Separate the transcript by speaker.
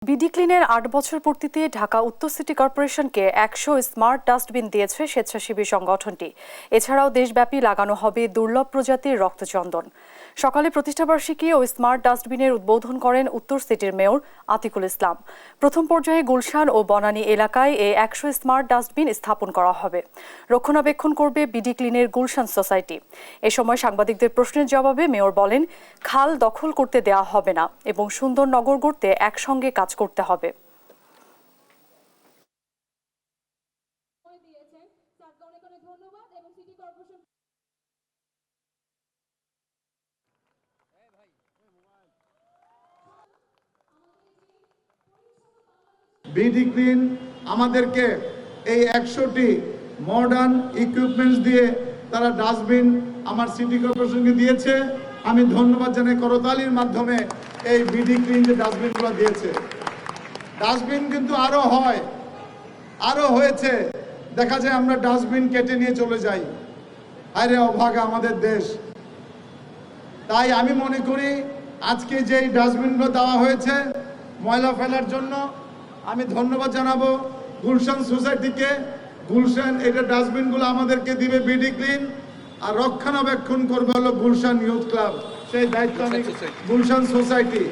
Speaker 1: BD ক্লিনের ৮ বছর পূর্তিতে ঢাকা উত্তর city কর্পোরেশনকে ১০০ smart dustbin দিয়েছে স্বেচ্ছাসেবী সংগঠনটি। এছাড়াও দেশব্যাপী লাগানো হবে দুর্লভ প্রজাতির রক্তচন্দন। সকালে প্রতিষ্ঠাবার্ষিকী ও স্মার্ট ডাস্টবিনের উদ্বোধন করেন উত্তর সিটির মেয়র আতিকুল ইসলাম। প্রথম পর্যায়ে গুলশান ও বনানী এলাকায় এই ১০০ স্মার্ট ডাস্টবিন স্থাপন করা হবে। রক্ষণাবেক্ষণ করবে বিডি ক্লিনের গুলশান সোসাইটি। এ সময় সাংবাদিকদের প্রশ্নের জবাবে মেয়র বলেন, খাল দখল করতে দেওয়া হবে না এবং সুন্দর নগর গড়তে একসঙ্গে কাজ করতে হবে।
Speaker 2: বিডি ক্লিন আমাদেরকে এই ১০০টি মডার্ন ইকুইপমেন্টস দিয়ে তারা ডাস্টবিন আমার সিটি কর্পোরেশনকে দিয়েছে। আমি ধন্যবাদ জানাই করতালির মাধ্যমে এই বিডি ক্লিন যে ডাস্টবিনগুলো দিয়েছে। ডাস্টবিন কিন্তু আরো হয়েছে। দেখা যায় আমরা ডাস্টবিন কেটে নিয়ে চলে যাই। আরে অভাগা আমাদের দেশ। তাই আমি মনে করি আজকে যে ডাস্টবিনগুলো দেওয়া হয়েছে ময়লা ফেলার জন্য, আমি ধন্যবাদ জানাবো গুলশান সোসাইটিকে। গুলশান এটা ডাস্টবিনগুলো আমাদেরকে দিবে বিডি ক্লিন, আর রক্ষণাবেক্ষণ করবে হলো গুলশান ইউথ ক্লাব। সেই দায়িত্ব আমি গুলশান সোসাইটি।